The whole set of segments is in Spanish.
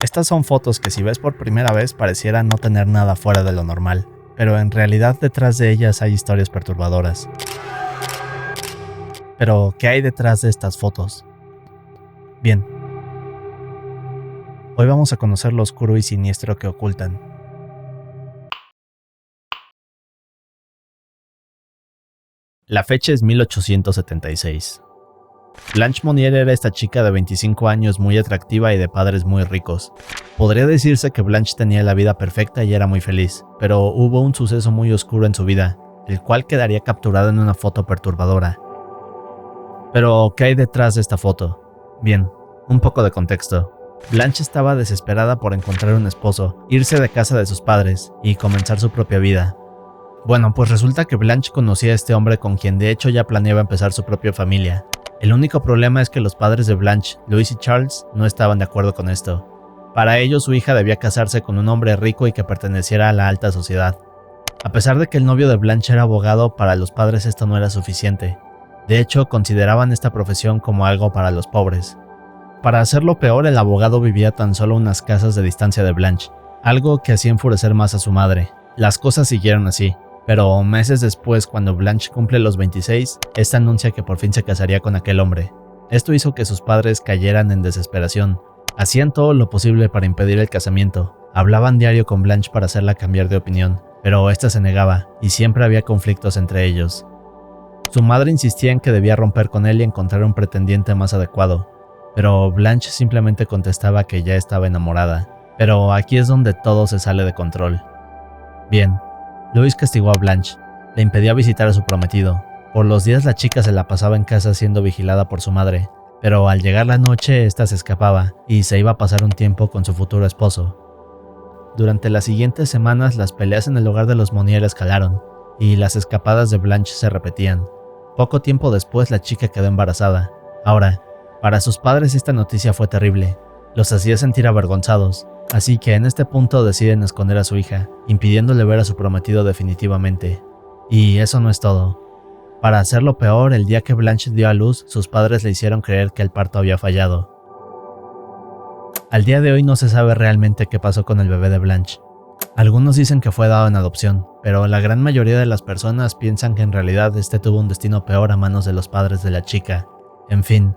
Estas son fotos que si ves por primera vez parecieran no tener nada fuera de lo normal, pero en realidad detrás de ellas hay historias perturbadoras. Pero, ¿qué hay detrás de estas fotos? Bien, hoy vamos a conocer lo oscuro y siniestro que ocultan. La fecha es 1876. Blanche Monnier era esta chica de 25 años muy atractiva y de padres muy ricos. Podría decirse que Blanche tenía la vida perfecta y era muy feliz, pero hubo un suceso muy oscuro en su vida, el cual quedaría capturado en una foto perturbadora. Pero, ¿qué hay detrás de esta foto? Bien, un poco de contexto. Blanche estaba desesperada por encontrar un esposo, irse de casa de sus padres y comenzar su propia vida. Bueno, pues resulta que Blanche conocía a este hombre con quien de hecho ya planeaba empezar su propia familia. El único problema es que los padres de Blanche, Louis y Charles, no estaban de acuerdo con esto. Para ellos su hija debía casarse con un hombre rico y que perteneciera a la alta sociedad. A pesar de que el novio de Blanche era abogado, para los padres esto no era suficiente. De hecho, consideraban esta profesión como algo para los pobres. Para hacerlo peor, el abogado vivía tan solo unas casas de distancia de Blanche, algo que hacía enfurecer más a su madre. Las cosas siguieron así. Pero meses después, cuando Blanche cumple los 26, esta anuncia que por fin se casaría con aquel hombre. Esto hizo que sus padres cayeran en desesperación. Hacían todo lo posible para impedir el casamiento. Hablaban diario con Blanche para hacerla cambiar de opinión, pero esta se negaba, y siempre había conflictos entre ellos. Su madre insistía en que debía romper con él y encontrar un pretendiente más adecuado, pero Blanche simplemente contestaba que ya estaba enamorada. Pero aquí es donde todo se sale de control. Bien. Louis castigó a Blanche, le impedía visitar a su prometido. Por los días la chica se la pasaba en casa siendo vigilada por su madre, pero al llegar la noche ésta se escapaba y se iba a pasar un tiempo con su futuro esposo. Durante las siguientes semanas las peleas en el hogar de los Monnier escalaron y las escapadas de Blanche se repetían. Poco tiempo después la chica quedó embarazada. Ahora, para sus padres esta noticia fue terrible, los hacía sentir avergonzados. Así que en este punto deciden esconder a su hija, impidiéndole ver a su prometido definitivamente. Y eso no es todo. Para hacerlo peor, el día que Blanche dio a luz, sus padres le hicieron creer que el parto había fallado. Al día de hoy no se sabe realmente qué pasó con el bebé de Blanche. Algunos dicen que fue dado en adopción, pero la gran mayoría de las personas piensan que en realidad este tuvo un destino peor a manos de los padres de la chica. En fin,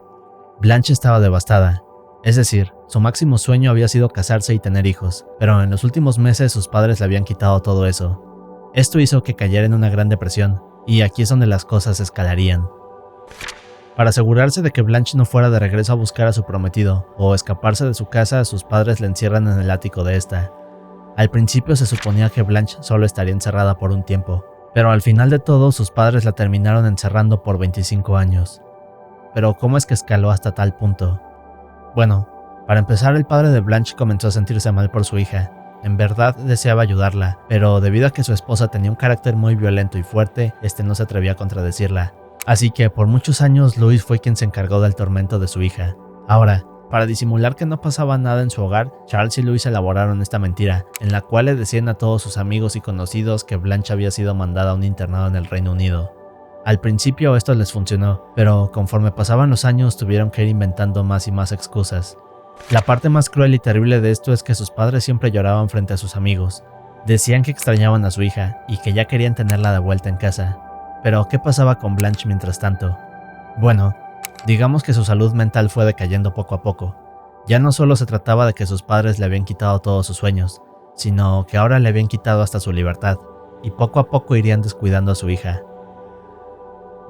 Blanche estaba devastada. Es decir, su máximo sueño había sido casarse y tener hijos, pero en los últimos meses sus padres le habían quitado todo eso. Esto hizo que cayera en una gran depresión, y aquí es donde las cosas escalarían. Para asegurarse de que Blanche no fuera de regreso a buscar a su prometido o escaparse de su casa, sus padres la encierran en el ático de esta. Al principio se suponía que Blanche solo estaría encerrada por un tiempo, pero al final de todo sus padres la terminaron encerrando por 25 años. Pero ¿cómo es que escaló hasta tal punto? Bueno, para empezar, el padre de Blanche comenzó a sentirse mal por su hija. En verdad deseaba ayudarla, pero debido a que su esposa tenía un carácter muy violento y fuerte, no se atrevía a contradecirla. Así que por muchos años Louis fue quien se encargó del tormento de su hija. Ahora, para disimular que no pasaba nada en su hogar, Charles y Louis elaboraron esta mentira, en la cual le decían a todos sus amigos y conocidos que Blanche había sido mandada a un internado en el Reino Unido. Al principio esto les funcionó, pero conforme pasaban los años tuvieron que ir inventando más y más excusas. La parte más cruel y terrible de esto es que sus padres siempre lloraban frente a sus amigos. Decían que extrañaban a su hija y que ya querían tenerla de vuelta en casa. Pero ¿qué pasaba con Blanche mientras tanto? Bueno, digamos que su salud mental fue decayendo poco a poco. Ya no solo se trataba de que sus padres le habían quitado todos sus sueños, sino que ahora le habían quitado hasta su libertad, y poco a poco irían descuidando a su hija.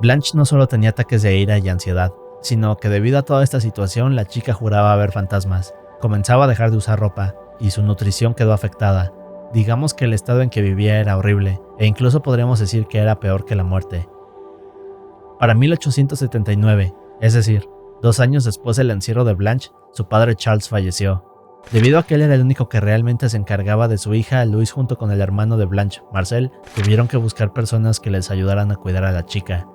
Blanche no solo tenía ataques de ira y ansiedad, sino que debido a toda esta situación la chica juraba ver fantasmas, comenzaba a dejar de usar ropa y su nutrición quedó afectada. Digamos que el estado en que vivía era horrible e incluso podríamos decir que era peor que la muerte. Para 1879, es decir, 2 años después del encierro de Blanche, su padre Charles falleció. Debido a que él era el único que realmente se encargaba de su hija, Louis junto con el hermano de Blanche, Marcel, tuvieron que buscar personas que les ayudaran a cuidar a la chica.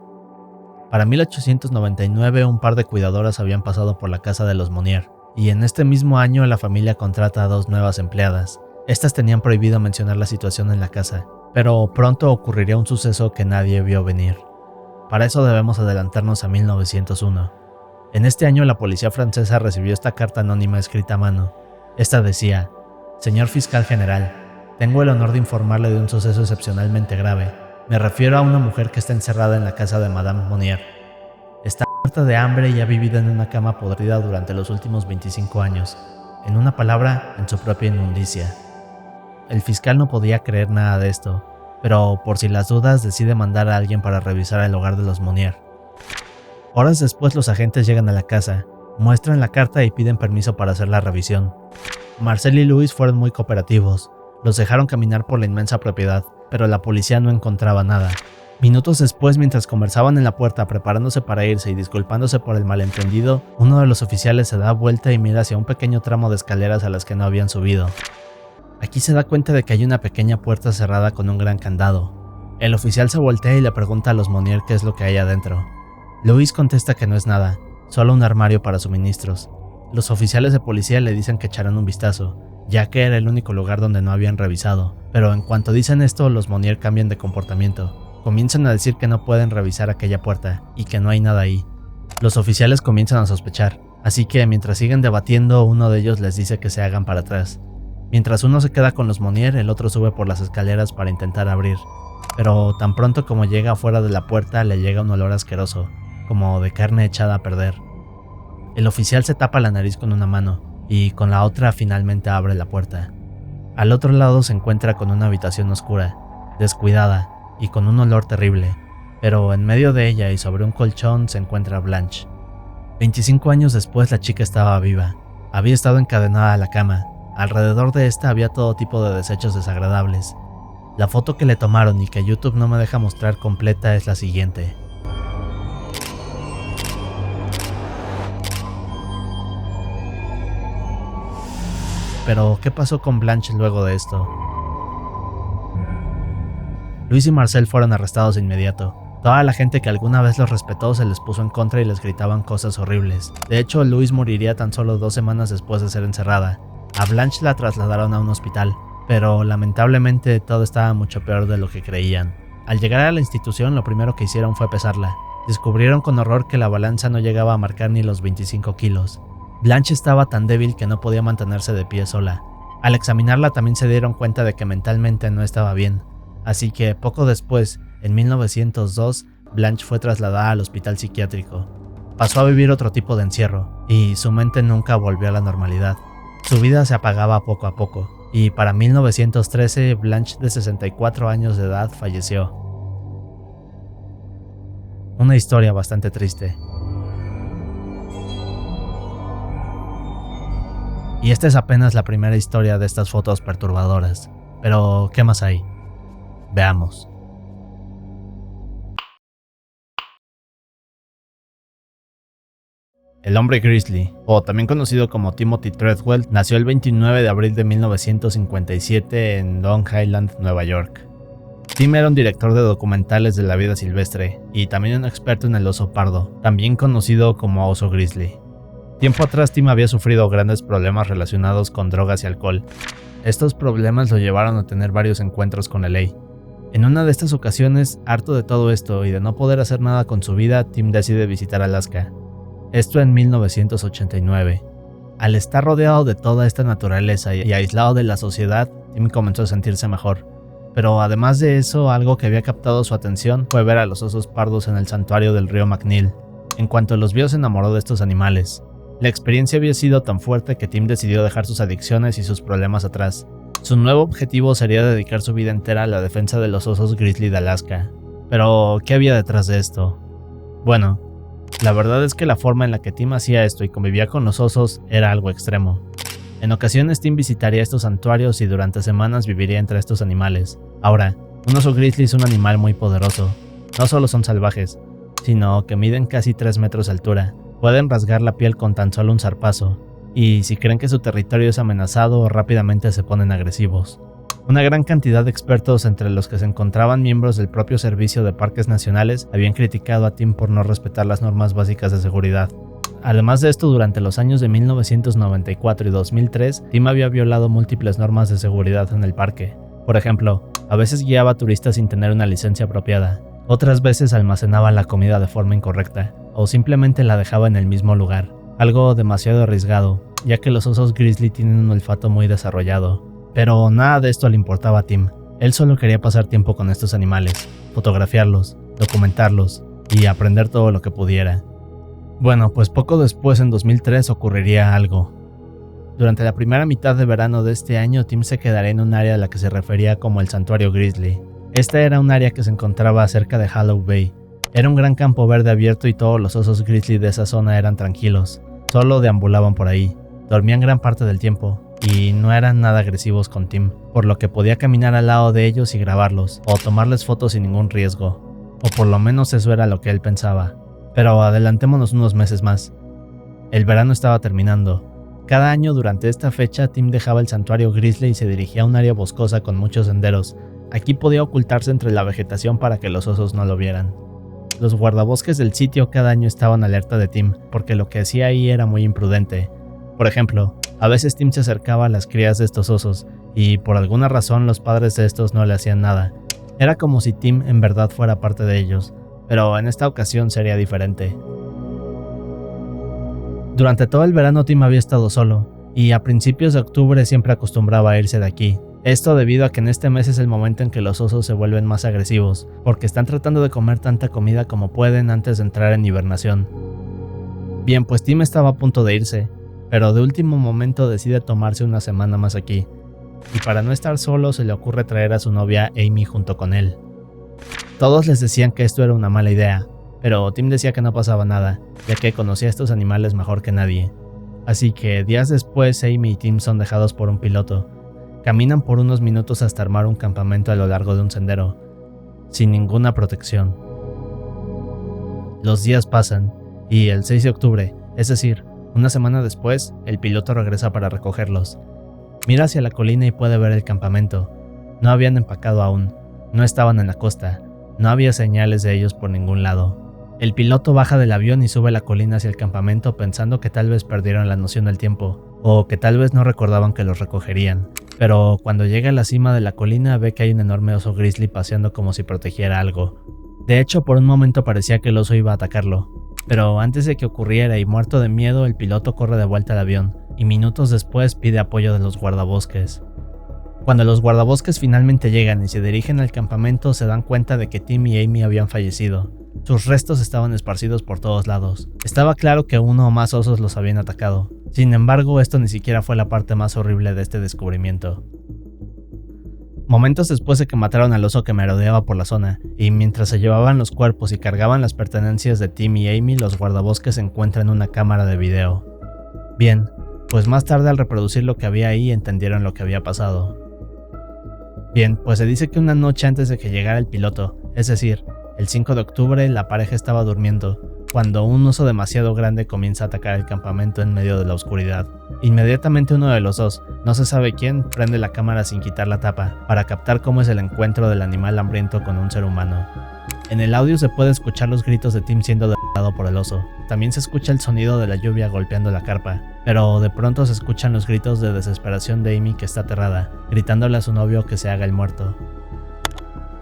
Para 1899 un par de cuidadoras habían pasado por la casa de los Monnier, y en este mismo año la familia contrata a 2 nuevas empleadas. Estas tenían prohibido mencionar la situación en la casa, pero pronto ocurriría un suceso que nadie vio venir. Para eso debemos adelantarnos a 1901. En este año la policía francesa recibió esta carta anónima escrita a mano. Esta decía: Señor Fiscal General, tengo el honor de informarle de un suceso excepcionalmente grave. Me refiero a una mujer que está encerrada en la casa de Madame Monnier. Está muerta de hambre y ha vivido en una cama podrida durante los últimos 25 años. En una palabra, en su propia inmundicia. El fiscal no podía creer nada de esto, pero por si las dudas decide mandar a alguien para revisar el hogar de los Monnier. Horas después los agentes llegan a la casa, muestran la carta y piden permiso para hacer la revisión. Marcel y Louis fueron muy cooperativos, los dejaron caminar por la inmensa propiedad, pero la policía no encontraba nada. Minutos después, mientras conversaban en la puerta preparándose para irse y disculpándose por el malentendido, uno de los oficiales se da vuelta y mira hacia un pequeño tramo de escaleras a las que no habían subido. Aquí se da cuenta de que hay una pequeña puerta cerrada con un gran candado. El oficial se voltea y le pregunta a los Monnier qué es lo que hay adentro. Louis contesta que no es nada, solo un armario para suministros. Los oficiales de policía le dicen que echarán un vistazo, ya que era el único lugar donde no habían revisado, pero en cuanto dicen esto, los Monnier cambian de comportamiento. Comienzan a decir que no pueden revisar aquella puerta y que no hay nada ahí. Los oficiales comienzan a sospechar, así que mientras siguen debatiendo, uno de ellos les dice que se hagan para atrás. Mientras uno se queda con los Monnier, el otro sube por las escaleras para intentar abrir, pero tan pronto como llega afuera de la puerta le llega un olor asqueroso, como de carne echada a perder. El oficial se tapa la nariz con una mano y con la otra finalmente abre la puerta. Al otro lado se encuentra con una habitación oscura, descuidada y con un olor terrible, pero en medio de ella y sobre un colchón se encuentra Blanche. 25 años después la chica estaba viva, había estado encadenada a la cama, alrededor de esta había todo tipo de desechos desagradables. La foto que le tomaron y que YouTube no me deja mostrar completa es la siguiente. Pero, ¿qué pasó con Blanche luego de esto? Louis y Marcel fueron arrestados de inmediato. Toda la gente que alguna vez los respetó se les puso en contra y les gritaban cosas horribles. De hecho, Louis moriría tan solo 2 semanas después de ser encerrada. A Blanche la trasladaron a un hospital, pero lamentablemente todo estaba mucho peor de lo que creían. Al llegar a la institución, lo primero que hicieron fue pesarla. Descubrieron con horror que la balanza no llegaba a marcar ni los 25 kilos. Blanche estaba tan débil que no podía mantenerse de pie sola. Al examinarla también se dieron cuenta de que mentalmente no estaba bien, así que poco después, en 1902, Blanche fue trasladada al hospital psiquiátrico. Pasó a vivir otro tipo de encierro, y su mente nunca volvió a la normalidad. Su vida se apagaba poco a poco, y para 1913 Blanche, de 64 años de edad, falleció. Una historia bastante triste. Y esta es apenas la primera historia de estas fotos perturbadoras. Pero, ¿qué más hay? Veamos. El hombre grizzly, o también conocido como Timothy Treadwell, nació el 29 de abril de 1957 en Long Island, Nueva York. Tim era un director de documentales de la vida silvestre y también un experto en el oso pardo, también conocido como oso grizzly. Tiempo atrás Tim había sufrido grandes problemas relacionados con drogas y alcohol. Estos problemas lo llevaron a tener varios encuentros con la ley. En una de estas ocasiones, harto de todo esto y de no poder hacer nada con su vida, Tim decide visitar Alaska. Esto en 1989. Al estar rodeado de toda esta naturaleza y aislado de la sociedad, Tim comenzó a sentirse mejor. Pero además de eso, algo que había captado su atención fue ver a los osos pardos en el santuario del río McNeil. En cuanto los vio, se enamoró de estos animales. La experiencia había sido tan fuerte que Tim decidió dejar sus adicciones y sus problemas atrás. Su nuevo objetivo sería dedicar su vida entera a la defensa de los osos grizzly de Alaska. Pero, ¿qué había detrás de esto? Bueno, la verdad es que la forma en la que Tim hacía esto y convivía con los osos era algo extremo. En ocasiones Tim visitaría estos santuarios y durante semanas viviría entre estos animales. Ahora, un oso grizzly es un animal muy poderoso. No solo son salvajes, sino que miden casi 3 metros de altura. Pueden rasgar la piel con tan solo un zarpazo, y si creen que su territorio es amenazado, rápidamente se ponen agresivos. Una gran cantidad de expertos, entre los que se encontraban miembros del propio Servicio de Parques Nacionales, habían criticado a Tim por no respetar las normas básicas de seguridad. Además de esto, durante los años de 1994 y 2003, Tim había violado múltiples normas de seguridad en el parque. Por ejemplo, a veces guiaba a turistas sin tener una licencia apropiada, otras veces almacenaba la comida de forma incorrecta, o simplemente la dejaba en el mismo lugar, algo demasiado arriesgado, ya que los osos grizzly tienen un olfato muy desarrollado. Pero nada de esto le importaba a Tim. Él solo quería pasar tiempo con estos animales, fotografiarlos, documentarlos y aprender todo lo que pudiera. Bueno, pues poco después, en 2003, ocurriría algo. Durante la primera mitad de verano de este año, Tim se quedaría en un área a la que se refería como el Santuario Grizzly. Esta era un área que se encontraba cerca de Hollow Bay. Era un gran campo verde abierto y todos los osos grizzly de esa zona eran tranquilos. Solo deambulaban por ahí, dormían gran parte del tiempo y no eran nada agresivos con Tim, por lo que podía caminar al lado de ellos y grabarlos, o tomarles fotos sin ningún riesgo, o por lo menos eso era lo que él pensaba. Pero adelantémonos unos meses más. El verano estaba terminando. Cada año durante esta fecha, Tim dejaba el santuario grizzly y se dirigía a un área boscosa con muchos senderos. Aquí podía ocultarse entre la vegetación para que los osos no lo vieran. Los guardabosques del sitio cada año estaban alerta de Tim, porque lo que hacía ahí era muy imprudente. Por ejemplo, a veces Tim se acercaba a las crías de estos osos, y por alguna razón los padres de estos no le hacían nada. Era como si Tim en verdad fuera parte de ellos, pero en esta ocasión sería diferente. Durante todo el verano Tim había estado solo, y a principios de octubre siempre acostumbraba a irse de aquí. Esto debido a que en este mes es el momento en que los osos se vuelven más agresivos, porque están tratando de comer tanta comida como pueden antes de entrar en hibernación. Bien, pues Tim estaba a punto de irse, pero de último momento decide tomarse una semana más aquí, y para no estar solo se le ocurre traer a su novia Amy junto con él. Todos les decían que esto era una mala idea, pero Tim decía que no pasaba nada, ya que conocía a estos animales mejor que nadie. Así que días después Amy y Tim son dejados por un piloto. Caminan por unos minutos hasta armar un campamento a lo largo de un sendero, sin ninguna protección. Los días pasan, y el 6 de octubre, es decir, una semana después, el piloto regresa para recogerlos. Mira hacia la colina y puede ver el campamento. No habían empacado aún, no estaban en la costa, no había señales de ellos por ningún lado. El piloto baja del avión y sube la colina hacia el campamento pensando que tal vez perdieron la noción del tiempo, o que tal vez no recordaban que los recogerían. Pero cuando llega a la cima de la colina ve que hay un enorme oso grizzly paseando como si protegiera algo. De hecho, por un momento parecía que el oso iba a atacarlo. Pero antes de que ocurriera y muerto de miedo, el piloto corre de vuelta al avión, y minutos después pide apoyo de los guardabosques. Cuando los guardabosques finalmente llegan y se dirigen al campamento, se dan cuenta de que Tim y Amy habían fallecido. Sus restos estaban esparcidos por todos lados. Estaba claro que uno o más osos los habían atacado. Sin embargo, esto ni siquiera fue la parte más horrible de este descubrimiento. Momentos después de que mataron al oso que merodeaba por la zona, y mientras se llevaban los cuerpos y cargaban las pertenencias de Tim y Amy, los guardabosques encuentran una cámara de video. Bien, pues más tarde al reproducir lo que había ahí entendieron lo que había pasado. Bien, pues se dice que una noche antes de que llegara el piloto, es decir, el 5 de octubre, la pareja estaba durmiendo, cuando un oso demasiado grande comienza a atacar el campamento en medio de la oscuridad. Inmediatamente uno de los dos, no se sabe quién, prende la cámara sin quitar la tapa, para captar cómo es el encuentro del animal hambriento con un ser humano. En el audio se puede escuchar los gritos de Tim siendo derrotado por el oso. También se escucha el sonido de la lluvia golpeando la carpa, pero de pronto se escuchan los gritos de desesperación de Amy, que está aterrada, gritándole a su novio que se haga el muerto.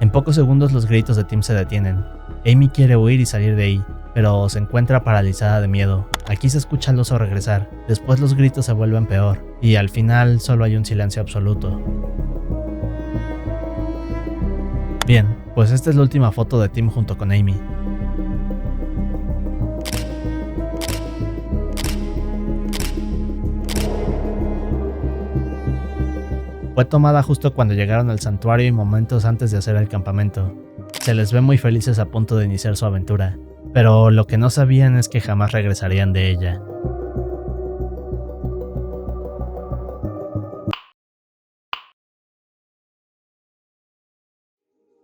En pocos segundos los gritos de Tim se detienen. Amy quiere huir y salir de ahí, pero se encuentra paralizada de miedo. Aquí se escucha al oso regresar, después los gritos se vuelven peor, y al final solo hay un silencio absoluto. Bien, pues esta es la última foto de Tim junto con Amy. Fue tomada justo cuando llegaron al santuario y momentos antes de hacer el campamento. Se les ve muy felices a punto de iniciar su aventura, pero lo que no sabían es que jamás regresarían de ella.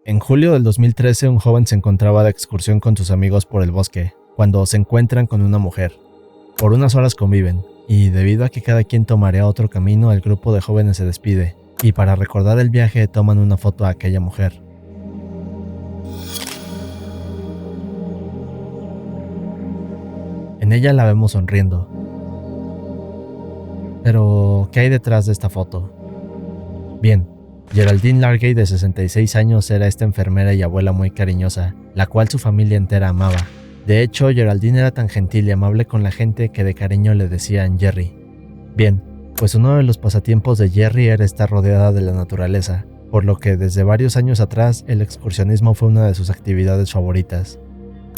En julio del 2013, un joven se encontraba de excursión con sus amigos por el bosque, cuando se encuentran con una mujer. Por unas horas conviven, y debido a que cada quien tomaría otro camino, el grupo de jóvenes se despide, y para recordar el viaje toman una foto a aquella mujer. En ella la vemos sonriendo. Pero, ¿qué hay detrás de esta foto? Bien, Geraldine Largate, de 66 años, era esta enfermera y abuela muy cariñosa, la cual su familia entera amaba. De hecho, Geraldine era tan gentil y amable con la gente que de cariño le decían Jerry. Bien, pues uno de los pasatiempos de Jerry era estar rodeada de la naturaleza, por lo que desde varios años atrás el excursionismo fue una de sus actividades favoritas.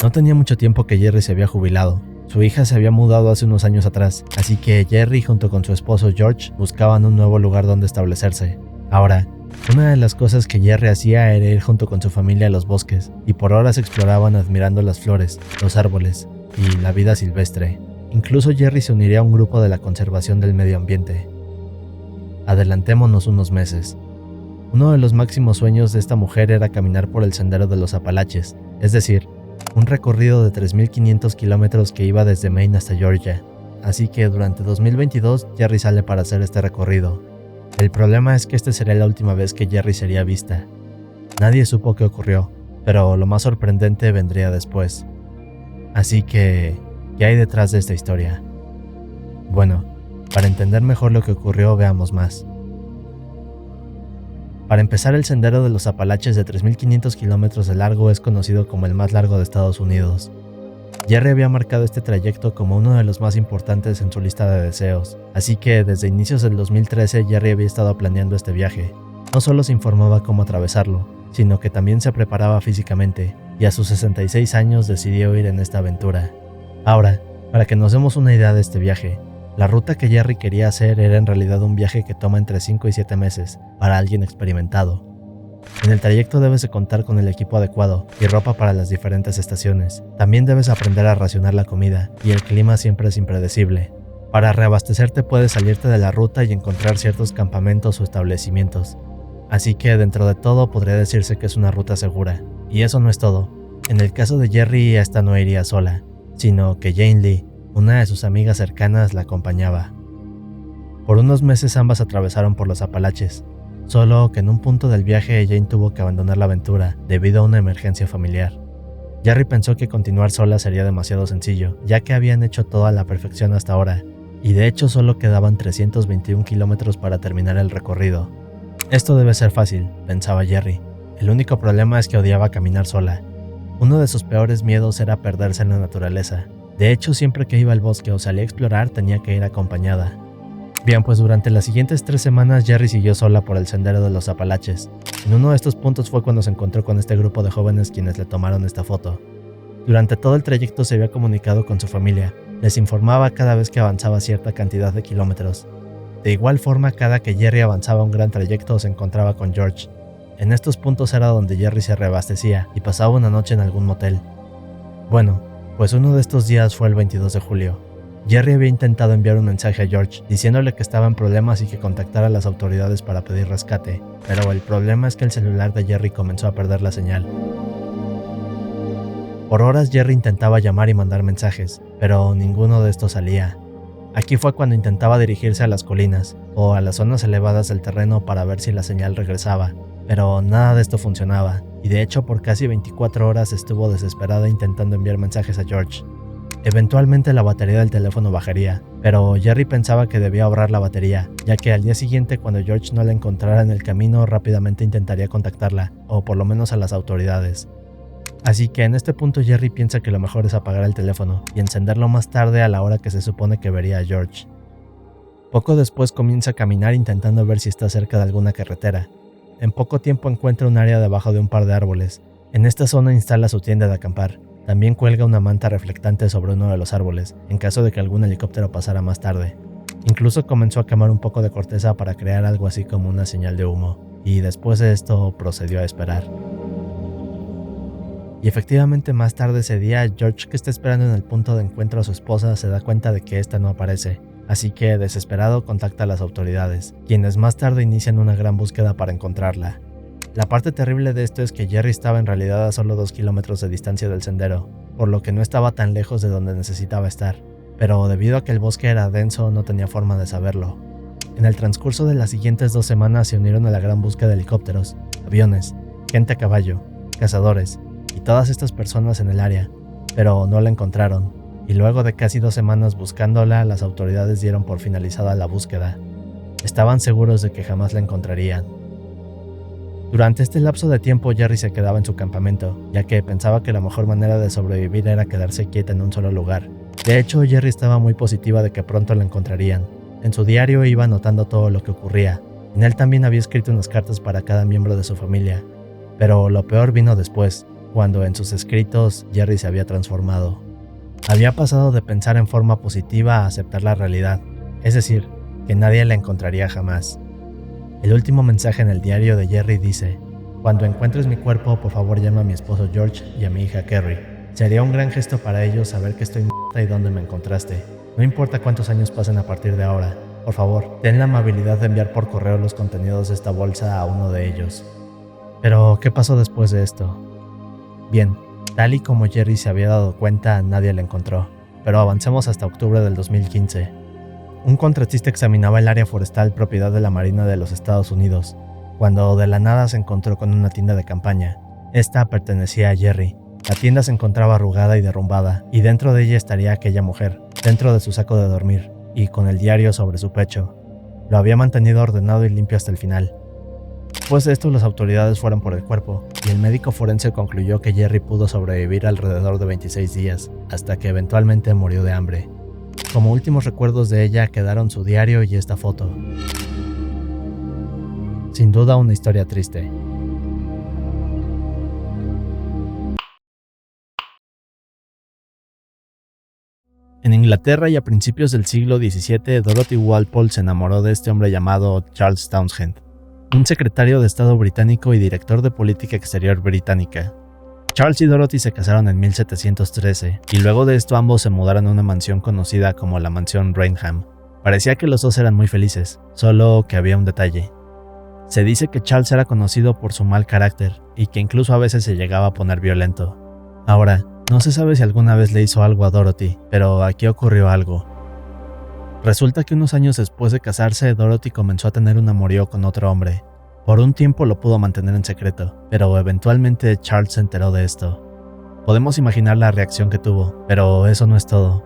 No tenía mucho tiempo que Jerry se había jubilado. Su hija se había mudado hace unos años atrás, así que Jerry junto con su esposo George buscaban un nuevo lugar donde establecerse. Ahora, una de las cosas que Jerry hacía era ir junto con su familia a los bosques, y por horas exploraban admirando las flores, los árboles y la vida silvestre. Incluso Jerry se uniría a un grupo de la conservación del medio ambiente. Adelantémonos unos meses. Uno de los máximos sueños de esta mujer era caminar por el sendero de los Apalaches, es decir, un recorrido de 3.500 kilómetros que iba desde Maine hasta Georgia. Así que durante 2022 Jerry sale para hacer este recorrido. El problema es que esta sería la última vez que Jerry sería vista. Nadie supo qué ocurrió, pero lo más sorprendente vendría después. Así que, ¿qué hay detrás de esta historia? Bueno, para entender mejor lo que ocurrió, veamos más. Para empezar, el sendero de los Apalaches de 3.500 kilómetros de largo es conocido como el más largo de Estados Unidos. Jerry había marcado este trayecto como uno de los más importantes en su lista de deseos, así que desde inicios del 2013 Jerry había estado planeando este viaje. No solo se informaba cómo atravesarlo, sino que también se preparaba físicamente, y a sus 66 años decidió ir en esta aventura. Ahora, para que nos demos una idea de este viaje, la ruta que Jerry quería hacer era en realidad un viaje que toma entre 5 y 7 meses para alguien experimentado. En el trayecto debes de contar con el equipo adecuado y ropa para las diferentes estaciones. También debes aprender a racionar la comida, y el clima siempre es impredecible. Para reabastecerte puedes salirte de la ruta y encontrar ciertos campamentos o establecimientos. Así que dentro de todo podría decirse que es una ruta segura. Y eso no es todo. En el caso de Jerry, esta no iría sola, sino que Jane Lee, una de sus amigas cercanas, la acompañaba. Por unos meses ambas atravesaron por los Apalaches, solo que en un punto del viaje Jane tuvo que abandonar la aventura debido a una emergencia familiar. Jerry pensó que continuar sola sería demasiado sencillo, ya que habían hecho todo a la perfección hasta ahora, y de hecho solo quedaban 321 kilómetros para terminar el recorrido. Esto debe ser fácil, pensaba Jerry. El único problema es que odiaba caminar sola. Uno de sus peores miedos era perderse en la naturaleza. De hecho, siempre que iba al bosque o salía a explorar tenía que ir acompañada. Bien, pues durante las siguientes 3 semanas Jerry siguió sola por el sendero de los Apalaches. En uno de estos puntos fue cuando se encontró con este grupo de jóvenes quienes le tomaron esta foto. Durante todo el trayecto se había comunicado con su familia, les informaba cada vez que avanzaba cierta cantidad de kilómetros. De igual forma, cada que Jerry avanzaba un gran trayecto se encontraba con George. En estos puntos era donde Jerry se reabastecía y pasaba una noche en algún motel. Bueno, pues uno de estos días fue el 22 de julio. Jerry había intentado enviar un mensaje a George diciéndole que estaba en problemas y que contactara a las autoridades para pedir rescate, pero el problema es que el celular de Jerry comenzó a perder la señal. Por horas Jerry intentaba llamar y mandar mensajes, pero ninguno de estos salía. Aquí fue cuando intentaba dirigirse a las colinas o a las zonas elevadas del terreno para ver si la señal regresaba, pero nada de esto funcionaba, y de hecho por casi 24 horas estuvo desesperada intentando enviar mensajes a George. Eventualmente la batería del teléfono bajaría, pero Jerry pensaba que debía ahorrar la batería, ya que al día siguiente cuando George no la encontrara en el camino rápidamente intentaría contactarla, o por lo menos a las autoridades. Así que en este punto Jerry piensa que lo mejor es apagar el teléfono y encenderlo más tarde a la hora que se supone que vería a George. Poco después comienza a caminar intentando ver si está cerca de alguna carretera. En poco tiempo encuentra un área debajo de un par de árboles. En esta zona instala su tienda de acampar. También cuelga una manta reflectante sobre uno de los árboles, en caso de que algún helicóptero pasara más tarde. Incluso comenzó a quemar un poco de corteza para crear algo así como una señal de humo, y después de esto procedió a esperar. Y efectivamente más tarde ese día, George, que está esperando en el punto de encuentro a su esposa, se da cuenta de que ésta no aparece. Así que, desesperado, contacta a las autoridades, quienes más tarde inician una gran búsqueda para encontrarla. La parte terrible de esto es que Jerry estaba en realidad a solo 2 kilómetros de distancia del sendero, por lo que no estaba tan lejos de donde necesitaba estar, pero debido a que el bosque era denso no tenía forma de saberlo. En el transcurso de las siguientes 2 semanas se unieron a la gran búsqueda de helicópteros, aviones, gente a caballo, cazadores y todas estas personas en el área, pero no la encontraron, y luego de casi 2 semanas buscándola, las autoridades dieron por finalizada la búsqueda. Estaban seguros de que jamás la encontrarían. Durante este lapso de tiempo Jerry se quedaba en su campamento, ya que pensaba que la mejor manera de sobrevivir era quedarse quieta en un solo lugar. De hecho, Jerry estaba muy positiva de que pronto la encontrarían. En su diario iba anotando todo lo que ocurría. En él también había escrito unas cartas para cada miembro de su familia. Pero lo peor vino después, cuando en sus escritos Jerry se había transformado. Había pasado de pensar en forma positiva a aceptar la realidad, es decir, que nadie la encontraría jamás. El último mensaje en el diario de Jerry dice: "Cuando encuentres mi cuerpo, por favor llama a mi esposo George y a mi hija Kerry. Sería un gran gesto para ellos saber que estoy muerta y dónde me encontraste. No importa cuántos años pasen a partir de ahora. Por favor, ten la amabilidad de enviar por correo los contenidos de esta bolsa a uno de ellos". Pero, ¿qué pasó después de esto? Bien, tal y como Jerry se había dado cuenta, nadie la encontró. Pero avancemos hasta octubre del 2015. Un contratista examinaba el área forestal propiedad de la Marina de los Estados Unidos, cuando de la nada se encontró con una tienda de campaña. Esta pertenecía a Jerry. La tienda se encontraba arrugada y derrumbada, y dentro de ella estaría aquella mujer, dentro de su saco de dormir, y con el diario sobre su pecho. Lo había mantenido ordenado y limpio hasta el final. Después de esto, las autoridades fueron por el cuerpo, y el médico forense concluyó que Jerry pudo sobrevivir alrededor de 26 días, hasta que eventualmente murió de hambre. Como últimos recuerdos de ella quedaron su diario y esta foto. Sin duda una historia triste. En Inglaterra y a principios del siglo XVII, Dorothy Walpole se enamoró de este hombre llamado Charles Townshend, un secretario de Estado británico y director de política exterior británica. Charles y Dorothy se casaron en 1713, y luego de esto ambos se mudaron a una mansión conocida como la Mansión Rainham. Parecía que los dos eran muy felices, solo que había un detalle. Se dice que Charles era conocido por su mal carácter, y que incluso a veces se llegaba a poner violento. Ahora, no se sabe si alguna vez le hizo algo a Dorothy, pero aquí ocurrió algo. Resulta que unos años después de casarse, Dorothy comenzó a tener un amorío con otro hombre. Por un tiempo lo pudo mantener en secreto, pero eventualmente Charles se enteró de esto. Podemos imaginar la reacción que tuvo, pero eso no es todo.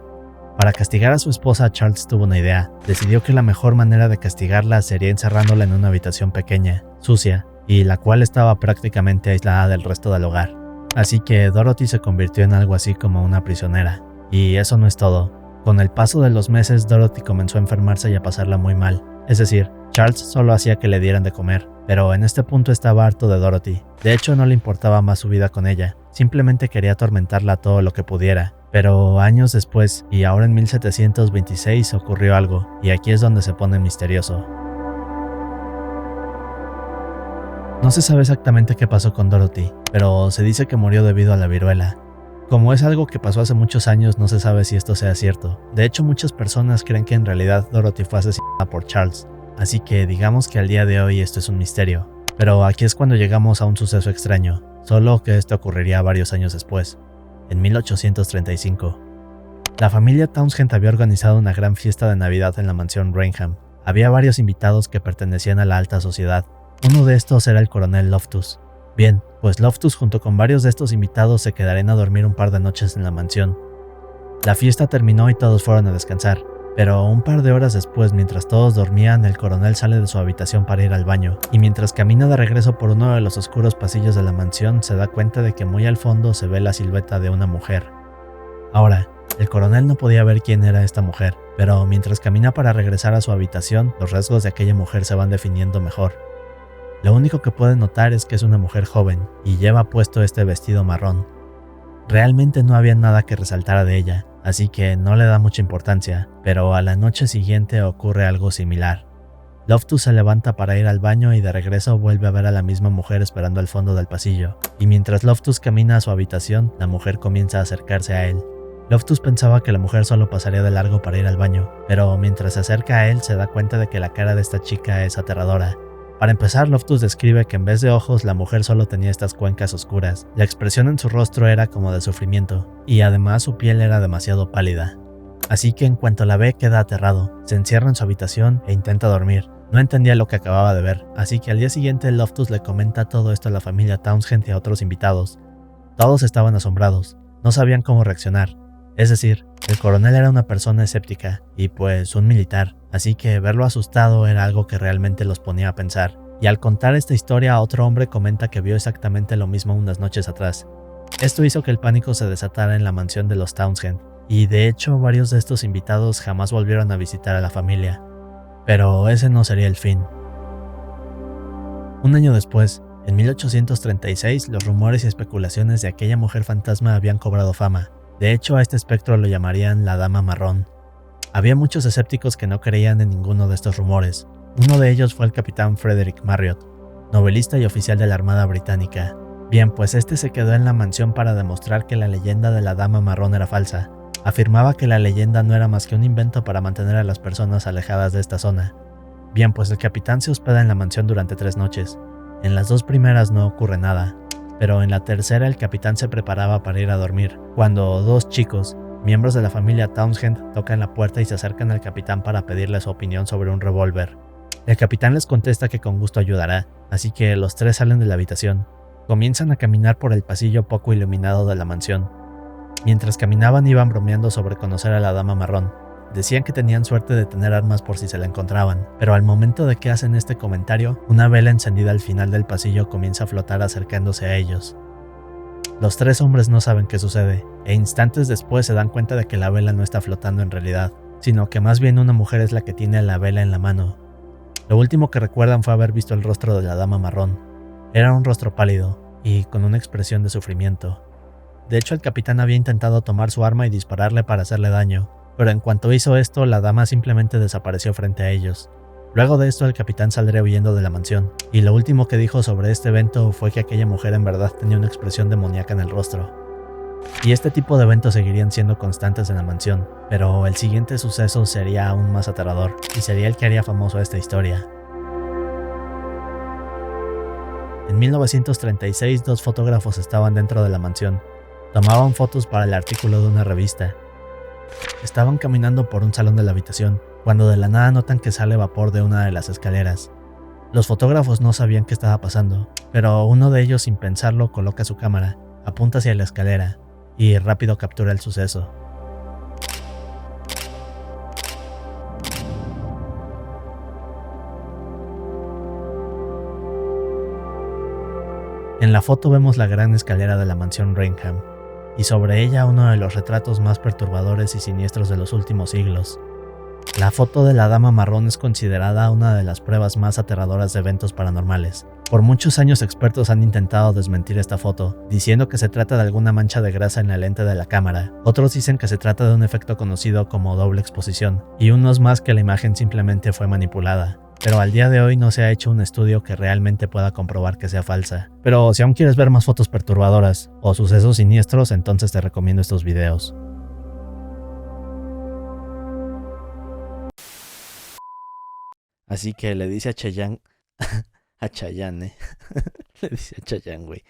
Para castigar a su esposa, Charles tuvo una idea. Decidió que la mejor manera de castigarla sería encerrándola en una habitación pequeña, sucia, y la cual estaba prácticamente aislada del resto del hogar. Así que Dorothy se convirtió en algo así como una prisionera. Y eso no es todo. Con el paso de los meses, Dorothy comenzó a enfermarse y a pasarla muy mal. Es decir, Charles solo hacía que le dieran de comer, pero en este punto estaba harto de Dorothy. De hecho, no le importaba más su vida con ella, simplemente quería atormentarla todo lo que pudiera. Pero años después, y ahora en 1726, ocurrió algo, y aquí es donde se pone misterioso. No se sabe exactamente qué pasó con Dorothy, pero se dice que murió debido a la viruela. Como es algo que pasó hace muchos años, no se sabe si esto sea cierto. De hecho, muchas personas creen que en realidad Dorothy fue asesinada por Charles, así que digamos que al día de hoy esto es un misterio. Pero aquí es cuando llegamos a un suceso extraño, solo que esto ocurriría varios años después, en 1835. La familia Townshend había organizado una gran fiesta de Navidad en la mansión Rainham. Había varios invitados que pertenecían a la alta sociedad. Uno de estos era el coronel Loftus. Bien, pues Loftus junto con varios de estos invitados se quedarían a dormir un par de noches en la mansión. La fiesta terminó y todos fueron a descansar, pero un par de horas después, mientras todos dormían, el coronel sale de su habitación para ir al baño, y mientras camina de regreso por uno de los oscuros pasillos de la mansión, se da cuenta de que muy al fondo se ve la silueta de una mujer. Ahora, el coronel no podía ver quién era esta mujer, pero mientras camina para regresar a su habitación, los rasgos de aquella mujer se van definiendo mejor. Lo único que puede notar es que es una mujer joven y lleva puesto este vestido marrón. Realmente no había nada que resaltara de ella, así que no le da mucha importancia, pero a la noche siguiente ocurre algo similar. Loftus se levanta para ir al baño y de regreso vuelve a ver a la misma mujer esperando al fondo del pasillo, y mientras Loftus camina a su habitación, la mujer comienza a acercarse a él. Loftus pensaba que la mujer solo pasaría de largo para ir al baño, pero mientras se acerca a él se da cuenta de que la cara de esta chica es aterradora. Para empezar, Loftus describe que en vez de ojos, la mujer solo tenía estas cuencas oscuras. La expresión en su rostro era como de sufrimiento, y además su piel era demasiado pálida. Así que en cuanto la ve, queda aterrado, se encierra en su habitación e intenta dormir. No entendía lo que acababa de ver, así que al día siguiente Loftus le comenta todo esto a la familia Townshend y a otros invitados. Todos estaban asombrados, no sabían cómo reaccionar. Es decir, el coronel era una persona escéptica y pues un militar, así que verlo asustado era algo que realmente los ponía a pensar. Y al contar esta historia, otro hombre comenta que vio exactamente lo mismo unas noches atrás. Esto hizo que el pánico se desatara en la mansión de los Townshend, y de hecho varios de estos invitados jamás volvieron a visitar a la familia. Pero ese no sería el fin. Un año después, en 1836, los rumores y especulaciones de aquella mujer fantasma habían cobrado fama. De hecho, a este espectro lo llamarían la Dama Marrón. Había muchos escépticos que no creían en ninguno de estos rumores. Uno de ellos fue el capitán Frederick Marriott, novelista y oficial de la Armada Británica. Bien, pues este se quedó en la mansión para demostrar que la leyenda de la Dama Marrón era falsa. Afirmaba que la leyenda no era más que un invento para mantener a las personas alejadas de esta zona. Bien, pues el capitán se hospeda en la mansión durante 3 noches. En las 2 primeras no ocurre nada, pero en la tercera el capitán se preparaba para ir a dormir, cuando 2 chicos, miembros de la familia Townshend, tocan la puerta y se acercan al capitán para pedirle su opinión sobre un revólver. El capitán les contesta que con gusto ayudará, así que los 3 salen de la habitación. Comienzan a caminar por el pasillo poco iluminado de la mansión. Mientras caminaban iban bromeando sobre conocer a la Dama Marrón. Decían que tenían suerte de tener armas por si se la encontraban, pero al momento de que hacen este comentario, una vela encendida al final del pasillo comienza a flotar acercándose a ellos. Los 3 hombres no saben qué sucede, e instantes después se dan cuenta de que la vela no está flotando en realidad, sino que más bien una mujer es la que tiene la vela en la mano. Lo último que recuerdan fue haber visto el rostro de la Dama Marrón. Era un rostro pálido, y con una expresión de sufrimiento. De hecho, el capitán había intentado tomar su arma y dispararle para hacerle daño, pero en cuanto hizo esto, la dama simplemente desapareció frente a ellos. Luego de esto, el capitán saldría huyendo de la mansión, y lo último que dijo sobre este evento fue que aquella mujer en verdad tenía una expresión demoníaca en el rostro. Y este tipo de eventos seguirían siendo constantes en la mansión, pero el siguiente suceso sería aún más aterrador, y sería el que haría famoso a esta historia. En 1936, 2 fotógrafos estaban dentro de la mansión. Tomaban fotos para el artículo de una revista. Estaban caminando por un salón de la habitación, cuando de la nada notan que sale vapor de una de las escaleras. Los fotógrafos no sabían qué estaba pasando, pero uno de ellos, sin pensarlo, coloca su cámara, apunta hacia la escalera, y rápido captura el suceso. En la foto vemos la gran escalera de la mansión Rainham, y sobre ella uno de los retratos más perturbadores y siniestros de los últimos siglos. La foto de la Dama Marrón es considerada una de las pruebas más aterradoras de eventos paranormales. Por muchos años expertos han intentado desmentir esta foto, diciendo que se trata de alguna mancha de grasa en la lente de la cámara. Otros dicen que se trata de un efecto conocido como doble exposición, y unos más que la imagen simplemente fue manipulada. Pero al día de hoy no se ha hecho un estudio que realmente pueda comprobar que sea falsa. Pero si aún quieres ver más fotos perturbadoras o sucesos siniestros, entonces te recomiendo estos videos. Así que le dice a Chayanne, a Chayanne, le dice a Chayanne, güey.